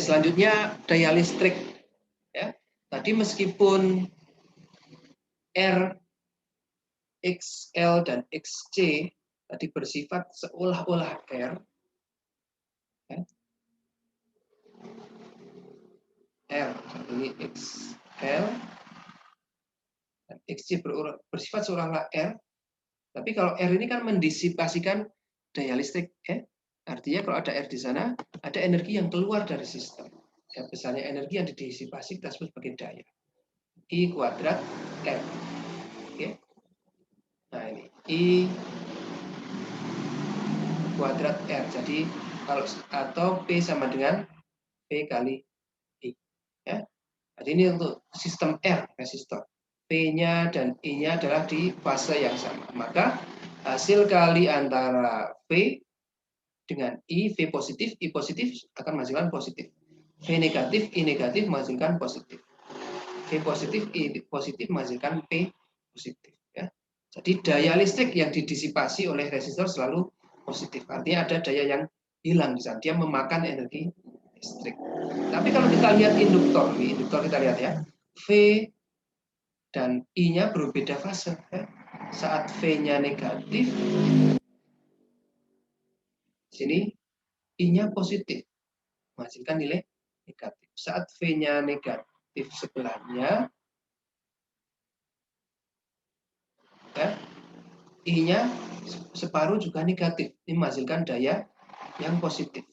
selanjutnya daya listrik. Ya. Tadi meskipun R, XL, dan XC tadi bersifat seolah-olah R, ya. R, ini XL, dan XC bersifat seolah-olah R, tapi kalau R ini kan mendisipasikan daya listrik. Ya. Artinya kalau ada R di sana, ada energi yang keluar dari sistem. Ya, besarnya energi yang didisipasi kita sebut sebagai daya. I kuadrat R. Oke. Nah ini I kuadrat R. Jadi kalau atau P sama dengan P kali I. Ya. Jadi ini untuk sistem R resistor. P-nya dan I-nya adalah di fase yang sama. Maka hasil kali antara V dengan I, V positif, I positif akan menghasilkan positif. V negatif, I negatif menghasilkan positif. V positif, I positif menghasilkan P positif. Ya. Jadi daya listrik yang didisipasi oleh resistor selalu positif. Artinya ada daya yang hilang di sana. Dia memakan energi listrik. Tapi kalau kita lihat induktor, di induktor kita lihat ya, V dan I-nya berbeda fase. Ya. Saat V-nya negatif, sini I-nya positif, menghasilkan nilai negatif. Saat V-nya negatif sebelahnya, ya, I-nya separuh juga negatif. Ini menghasilkan daya yang positif.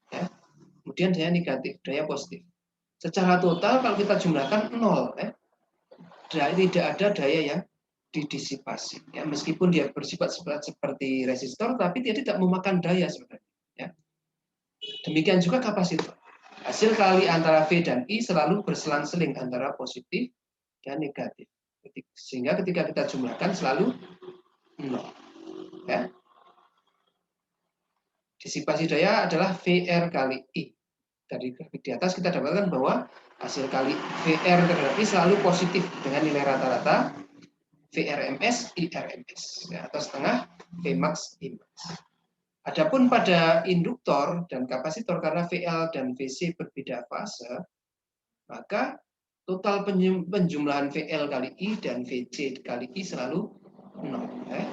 Ya. Kemudian daya negatif, daya positif. Secara total kalau kita jumlahkan 0. Ya. Tidak ada daya yang didisipasi. Ya. Meskipun dia bersifat seperti resistor, tapi dia tidak memakan daya sebenarnya. Ya. Demikian juga kapasitor. Hasil kali antara V dan I selalu berselang-seling antara positif dan negatif. Sehingga ketika kita jumlahkan selalu 0. Ya. Disipasi daya adalah VR kali I. Dari grafik di atas kita dapatkan bahwa hasil kali VR terhadap I selalu positif dengan nilai rata-rata VRMS, IRMS. Ya, atau setengah Vmax, Imax. Adapun pada induktor dan kapasitor karena VL dan VC berbeda fase, maka total penjumlahan VL kali I dan VC kali I selalu 0. Ya.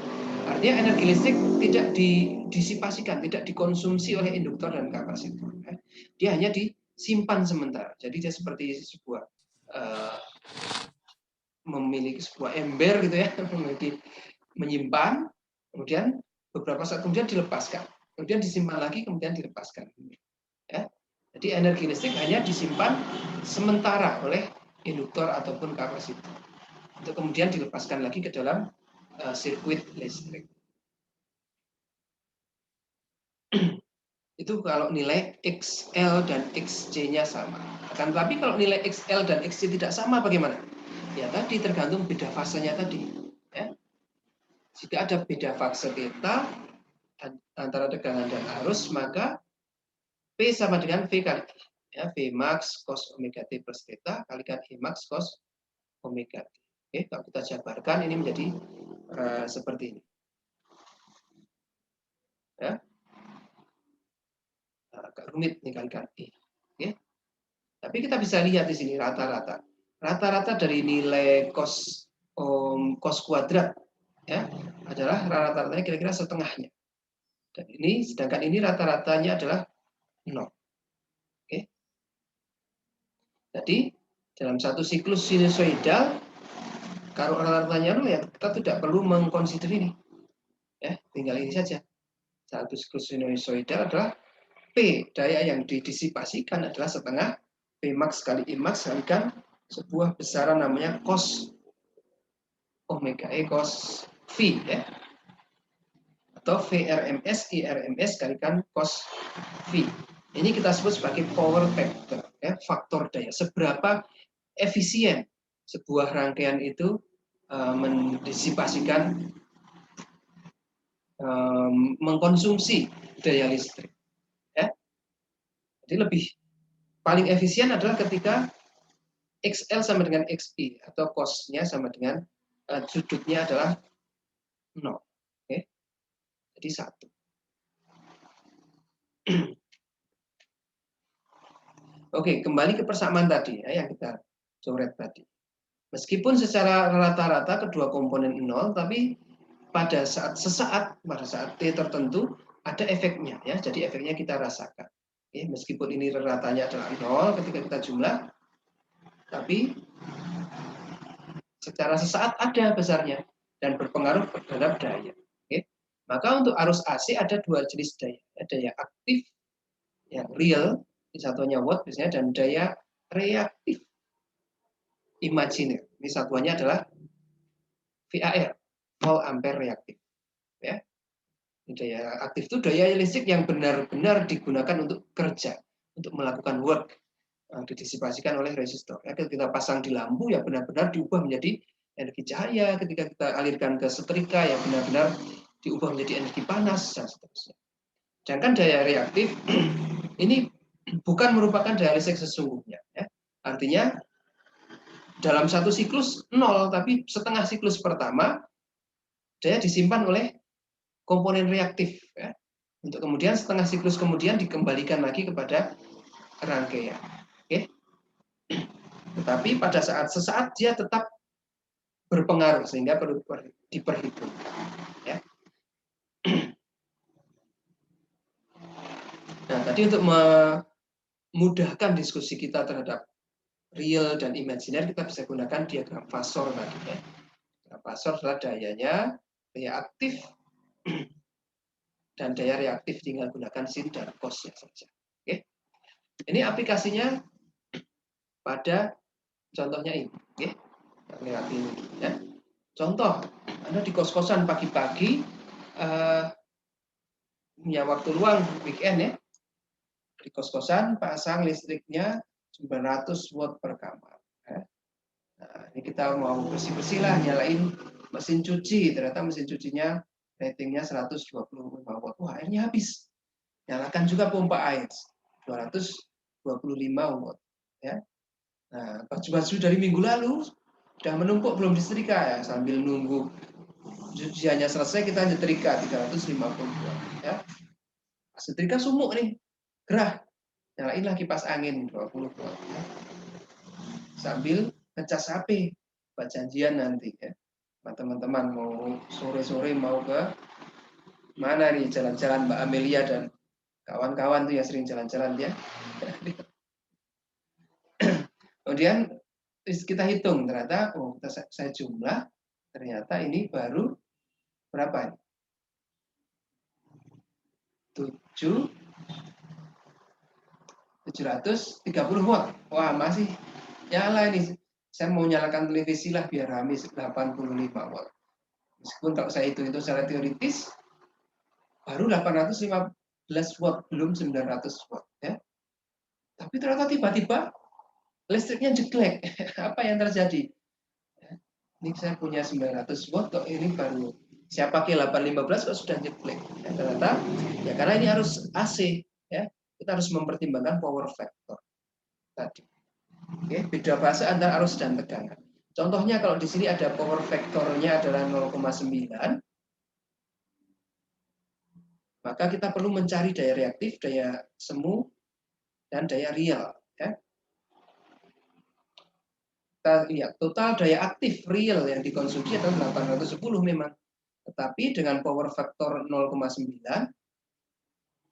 Artinya energi listrik tidak didisipasikan, tidak dikonsumsi oleh induktor dan kapasitor. Ya. Dia hanya disimpan sementara. Jadi dia seperti sebuah memiliki sebuah ember gitu ya, memiliki menyimpan, kemudian beberapa saat kemudian dilepaskan, kemudian disimpan lagi, kemudian dilepaskan. Ya. Jadi energi listrik hanya disimpan sementara oleh induktor ataupun kapasitor, untuk kemudian dilepaskan lagi ke dalam sirkuit listrik. Itu kalau nilai XL dan XC-nya sama. Akan tetapi kalau nilai XL dan XC tidak sama bagaimana? Ya tadi tergantung beda fasenya tadi. Ya. Jika ada beda fase theta antara tegangan dan arus, maka P sama dengan V kali I. Ya, V max cos omega T plus theta kalikan I max cos omega T. Oke, kalau kita jabarkan ini menjadi seperti ini. Ya. Agak rumit nih kalikan I. Oke. Tapi kita bisa lihat di sini rata-rata. Rata-rata dari nilai cos kuadrat ya adalah rata-ratanya kira-kira setengahnya. Dan ini sedangkan ini rata-ratanya adalah 0. Oke. Jadi dalam satu siklus sinusoidal kalau rata-ratanya 0 ya kita tidak perlu mengkonsider ini. Ya, tinggal ini saja. Satu siklus sinusoidal adalah P, daya yang didisipasikan adalah setengah P max kali I max kalikan sebuah besaran namanya cos omega E cos V ya. Atau VRMS IRMS kalikan cos V. Ini kita sebut sebagai power factor ya, faktor daya. Seberapa efisien sebuah rangkaian itu mendisipasikan mengkonsumsi daya listrik ya. Jadi lebih paling efisien adalah ketika XL sama dengan XI atau cos-nya sama dengan sudutnya adalah 0. Oke. Jadi 1. Oke, kembali ke persamaan tadi ya, yang kita coret tadi. Meskipun secara rata-rata kedua komponen 0, tapi pada pada saat T tertentu ada efeknya ya. Jadi efeknya kita rasakan. Oke, meskipun ini ratanya adalah 0 ketika kita jumlah, tapi secara sesaat ada besarnya dan berpengaruh terhadap daya. Oke. Maka untuk arus AC ada dua jenis daya. Daya aktif yang real, satuannya watt biasanya, dan daya reaktif imajiner. Ini satuannya adalah VAR, volt ampere reaktif. Ya. Daya aktif itu daya listrik yang benar-benar digunakan untuk kerja, untuk melakukan work, yang didisipasikan oleh resistor. Ya, ketika kita pasang di lampu ya benar-benar diubah menjadi energi cahaya, ketika kita alirkan ke setrika ya benar-benar diubah menjadi energi panas dan seterusnya. Sedangkan daya reaktif ini bukan merupakan daya listrik sesungguhnya. Ya. Artinya dalam satu siklus 0, tapi setengah siklus pertama daya disimpan oleh komponen reaktif. Ya. Untuk kemudian setengah siklus kemudian dikembalikan lagi kepada rangkaian. Oke. Tetapi pada sesaat dia tetap berpengaruh sehingga perlu diperhitungkan. Ya. Nah, tadi untuk memudahkan diskusi kita terhadap real dan imajiner, kita bisa gunakan diagram fasor tadi. Ya. Fasor adalah dayanya, daya aktif, dan daya reaktif tinggal gunakan sin dan cos-nya saja. Oke. Ini aplikasinya pada contohnya ini. Oke. Lihat ini. Ya. Contoh, Anda di kos-kosan pagi-pagi, punya waktu luang weekend ya, di kos-kosan pasang listriknya 900 watt per kamar. Ya. Nah, ini kita mau bersih-bersih lah, nyalain mesin cuci, ternyata mesin cucinya ratingnya 125 watt. Wah, airnya habis. Nyalakan juga pompa air 225 watt. Ya. Nah, baju-baju dari minggu lalu sudah menumpuk belum disetrika ya, sambil nunggu cuciannya selesai kita nyetrika 350 watt. Ya. Setrika sumuk nih, gerah. Nyalain lagi kipas angin 20 watt. Ya. Sambil ngecas HP, buat janjian nanti ya. Teman-teman mau sore-sore mau ke mana nih jalan-jalan Mbak Amelia dan kawan-kawan tuh yang sering jalan-jalan ya. Kemudian kita hitung ternyata saya jumlah ternyata ini baru berapa? 730 watt. Wah, masih nyala ini. Saya mau nyalakan televisi lah biar habis 85 watt. Meskipun kalau saya itu secara teoritis baru 815 watt, belum 900 watt ya. Tapi ternyata tiba-tiba listriknya jeglek. Apa yang terjadi? Ini saya punya 900 watt kok ini baru saya pakai 815 kok sudah jeglek. Ya, ternyata ya karena ini harus AC ya. Kita harus mempertimbangkan power factor tadi. Oke, beda fase antara arus dan tegangan. Contohnya kalau di sini ada power factornya adalah 0,9, maka kita perlu mencari daya reaktif, daya semu, dan daya real. Ya. Kita lihat total daya aktif real yang dikonsumsi adalah 810 memang. Tetapi dengan power factor 0,9,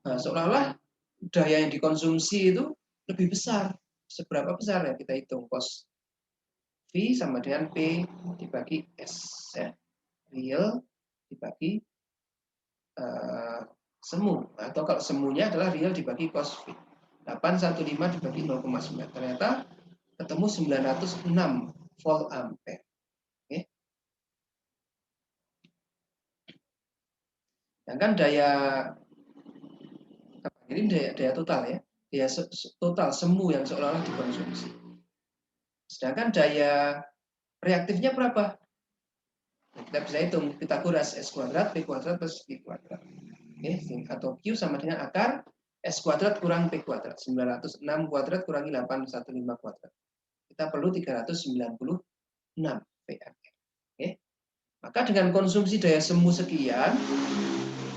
nah, seolah-olah daya yang dikonsumsi itu lebih besar. Seberapa besar ya kita hitung cos V sama dengan P dibagi S. Ya. Real dibagi semu. Atau kalau semunya adalah real dibagi cos V. 815 dibagi 0,9. Ternyata ketemu 906 volt ampere. Oke. Sedangkan daya ini daya total ya. Daya total semu yang seolah-olah dikonsumsi. Sedangkan daya reaktifnya berapa? Nah, kita bisa hitung Pythagoras S kuadrat P kuadrat plus Q kuadrat. Oke, atau Q sama dengan akar S kuadrat kurang P kuadrat. 906 kuadrat kurangi 815 kuadrat. Kita perlu 396 VAR. Oke. Maka dengan konsumsi daya semu sekian,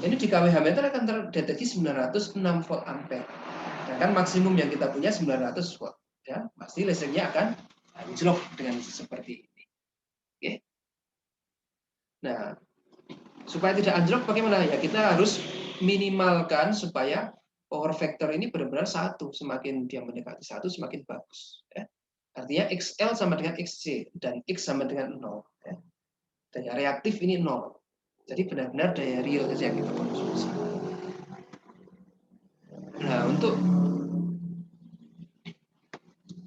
ini di kWh meter akan terdeteksi 906 volt ampere. Dan Kan maksimum yang kita punya 900 watt. Ya, pasti listriknya akan anjlok dengan seperti ini. Oke. Nah, supaya tidak anjlok bagaimana? Ya kita harus minimalkan supaya power factor ini benar-benar satu. Semakin dia mendekati satu, semakin bagus. Ya. Artinya XL sama dengan XC dan X sama dengan 0. Ya. Daya reaktif ini 0. Jadi benar-benar daya real saja yang kita konsumsi. Nah, untuk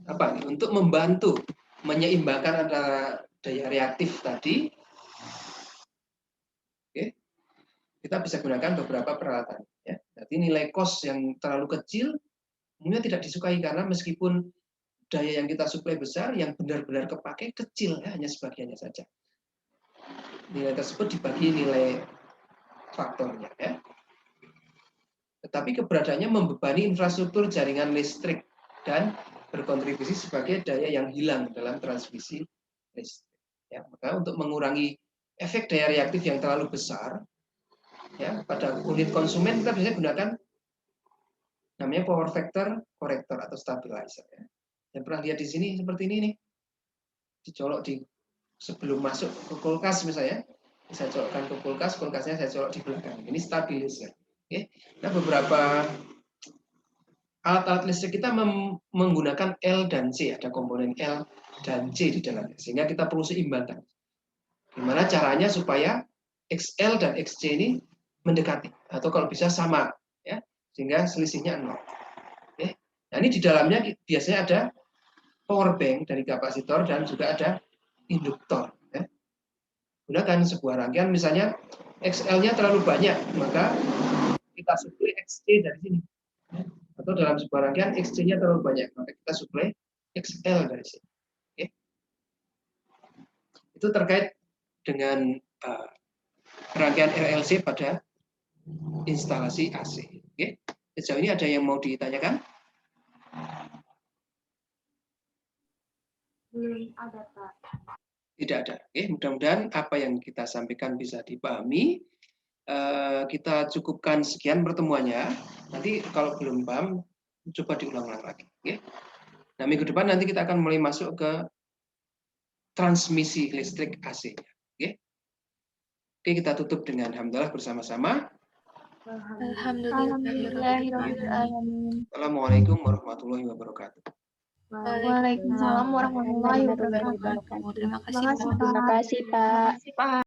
apa? Untuk membantu menyeimbangkan antara daya reaktif tadi, oke, kita bisa gunakan beberapa peralatan. Ya. Jadi nilai cost yang terlalu kecil mungkin tidak disukai karena meskipun daya yang kita suplai besar, yang benar-benar kepake kecil, ya, hanya sebagiannya saja. Nilai tersebut dibagi nilai faktornya. Ya. Tetapi keberadaannya membebani infrastruktur jaringan listrik dan berkontribusi sebagai daya yang hilang dalam transmisi listrik. Ya, maka untuk mengurangi efek daya reaktif yang terlalu besar, ya, pada unit konsumen kita bisa gunakan namanya power factor corrector atau stabilizer. Ya. Yang pernah lihat di sini seperti ini nih, dicolok di sebelum masuk ke kulkas misalnya, saya colokkan ke kulkas, kulkasnya saya colok di belakang. Ini stabilizer. Oke. Nah, beberapa alat-alat listrik kita menggunakan L dan C, ada komponen L dan C di dalamnya, sehingga kita perlu seimbangkan. Gimana caranya supaya XL dan XC ini mendekati, atau kalau bisa sama, ya, sehingga selisihnya 0. Oke. Nah, ini di dalamnya biasanya ada power bank dari kapasitor dan juga ada induktor. Ya. Gunakan sebuah rangkaian, misalnya XL-nya terlalu banyak, maka kita suplai XC dari sini. Atau dalam sebuah rangkaian XC-nya terlalu banyak, maka kita suplai XL dari sini. Oke. Itu terkait dengan rangkaian RLC pada instalasi AC. Oke. Sejauh ini ada yang mau ditanyakan? Belum ada, Pak. Tidak ada. Oke, mudah-mudahan apa yang kita sampaikan bisa dipahami. Kita cukupkan sekian pertemuannya. Nanti kalau belum paham, coba diulang-ulang lagi. Oke. Nah, minggu depan nanti kita akan mulai masuk ke transmisi listrik AC. Oke. Oke, kita tutup dengan alhamdulillah bersama-sama. Alhamdulillahirrahmanirrahim. Assalamualaikum warahmatullahi wabarakatuh. Waalaikumsalam warahmatullahi wabarakatuh. Terima kasih, Pak. Terima kasih, Pak.